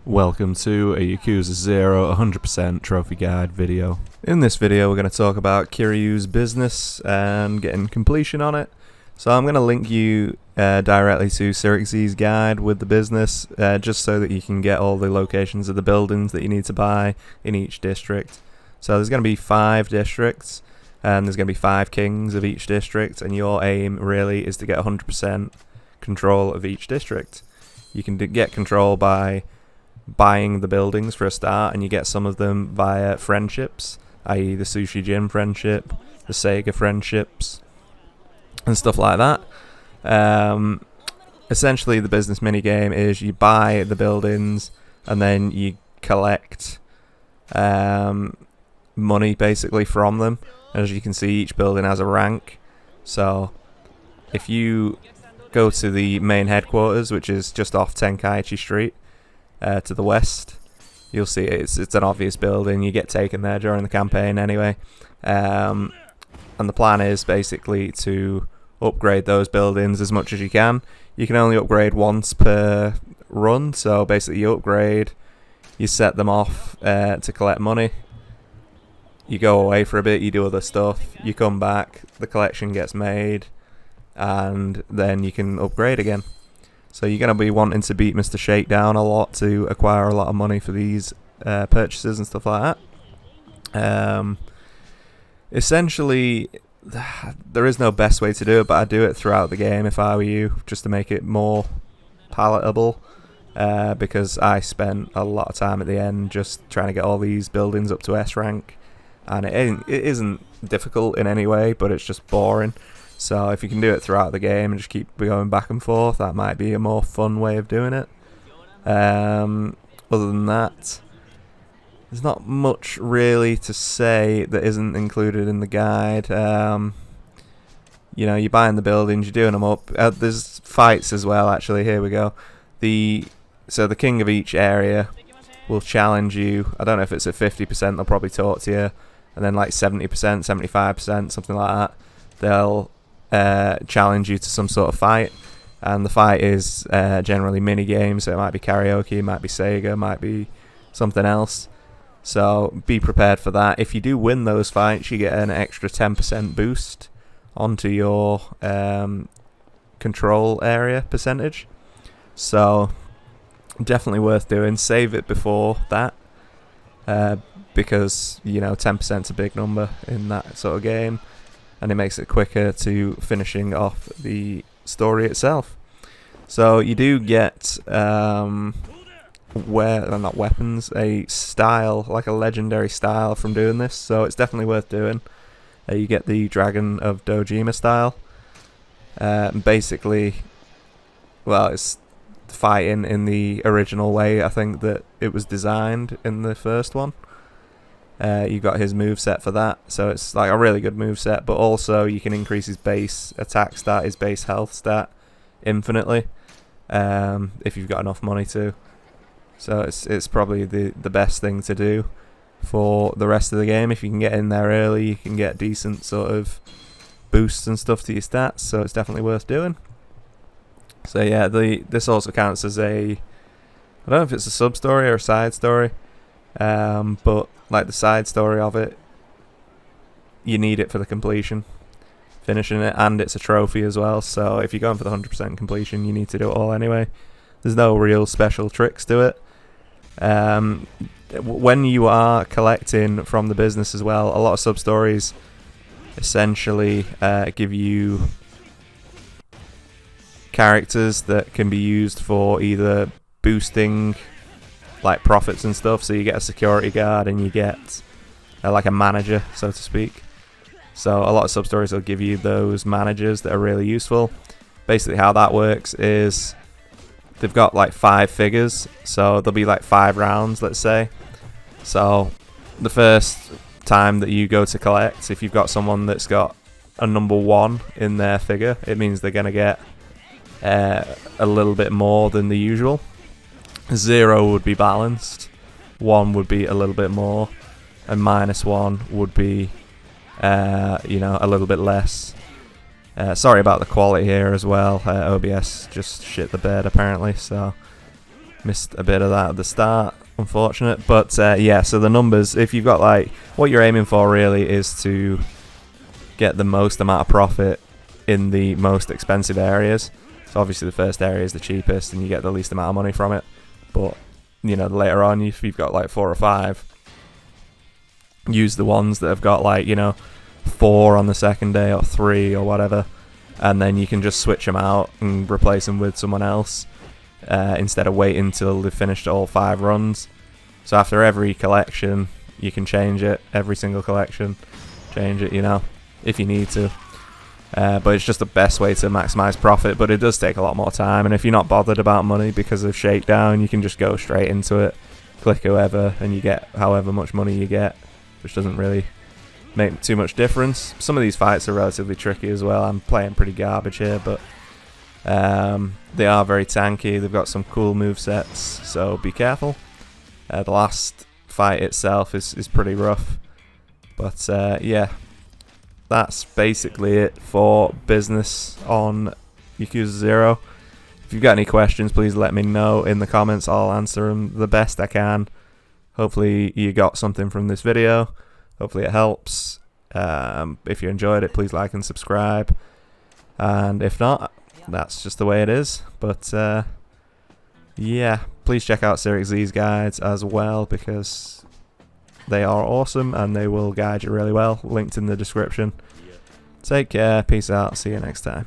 Welcome to a Yakuza 0 100% trophy guide video. In this video we're going to talk about Kiryu's business and getting completion on it. So I'm going to link you directly to cyricz's guide with the business just so that you can get all the locations of the buildings that you need to buy in each district. So there's going to be 5 districts and there's going to be 5 kings of each district, and your aim really is to get 100% control of each district. You can get control by buying the buildings for a start, and you get some of them via friendships, i.e. the Sushi Gym friendship, the Sega friendships, and stuff like that. Essentially the business minigame is you buy the buildings and then you collect money basically from them. As you can see, each building has a rank, so if you go to the main headquarters, which is just off Tenkaichi Street, to the west, you'll see it's an obvious building. You get taken there during the campaign anyway, and the plan is basically to upgrade those buildings as much as you can. You can only upgrade once per run, so basically you upgrade, you set them off to collect money, you go away for a bit, you do other stuff, you come back, the collection gets made, and then you can upgrade again. So you're going to be wanting to beat Mr. Shakedown a lot to acquire a lot of money for these purchases and stuff like that. Essentially, there is no best way to do it, but I do it throughout the game if I were you, just to make it more palatable, because I spent a lot of time at the end just trying to get all these buildings up to S rank, and it isn't difficult in any way, but it's just boring. So if you can do it throughout the game and just keep going back and forth, that might be a more fun way of doing it. Other than that, there's not much really to say that isn't included in the guide. You know, you're buying the buildings, you're doing them up. There's fights as well, actually. Here we go. So the king of each area will challenge you. I don't know if it's at 50%, they'll probably talk to you. And then like 70%, 75%, something like that, they'll challenge you to some sort of fight, and the fight is generally mini games, so it might be karaoke, it might be Sega, it might be something else, so be prepared for that. If you do win those fights, you get an extra 10% boost onto your control area percentage, so definitely worth doing. Save it before that, because you know 10% is a big number in that sort of game, and it makes it quicker to finishing off the story itself. So you do get not weapons, a style, like a legendary style from doing this, so it's definitely worth doing. You get the Dragon of Dojima style. Basically, well, it's fighting in the original way I think that it was designed in the first one. You got his moveset for that, so it's like a really good moveset, but also you can increase his base attack stat, his base health stat infinitely, if you've got enough money to. So it's probably the best thing to do for the rest of the game. If you can get in there early, you can get decent sort of boosts and stuff to your stats, so it's definitely worth doing. So yeah, this also counts as I don't know if it's a sub story or a side story, but like the side story of it, you need it for the completion, finishing it, and it's a trophy as well, so if you're going for the 100% completion, you need to do it all anyway. There's no real special tricks to it. When you are collecting from the business as well, a lot of sub stories essentially give you characters that can be used for either boosting like profits and stuff, so you get a security guard and you get like a manager, so to speak. So a lot of sub-stories will give you those managers that are really useful. Basically how that works is they've got like 5 figures, so there'll be like 5 rounds, let's say. So the first time that you go to collect, if you've got someone that's got a number 1 in their figure, it means they're going to get a little bit more than the usual. 0 would be balanced, 1 would be a little bit more, and -1 would be a little bit less. Sorry about the quality here as well. OBS just shit the bed apparently, so Missed a bit of that at the start, unfortunate. But yeah, so the numbers, if you've got like, what you're aiming for really is to get the most amount of profit in the most expensive areas. So obviously the first area is the cheapest and you get the least amount of money from it. But, you know, later on, if you've got like 4 or 5, use the ones that have got like, you know, 4 on the second day or 3 or whatever. And then you can just switch them out and replace them with someone else. Instead of waiting until they've finished all 5 runs. So after every collection, you can change it. Every single collection, change it, you know, if you need to. But it's just the best way to maximize profit. But it does take a lot more time. And if you're not bothered about money because of Shakedown, you can just go straight into it, click whoever, and you get however much money you get, which doesn't really make too much difference. Some of these fights are relatively tricky as well. I'm playing pretty garbage here, but they are very tanky. They've got some cool movesets, so be careful. The last fight itself is pretty rough, but yeah, that's basically it for business on Yakuza 0. If you've got any questions, please let me know in the comments. I'll answer them the best I can. Hopefully you got something from this video. Hopefully it helps. If you enjoyed it, please like and subscribe, and if not, that's just the way it is. But yeah, please check out cyricz guides as well, because they are awesome and they will guide you really well. Linked in the description. Take care, peace out, see you next time.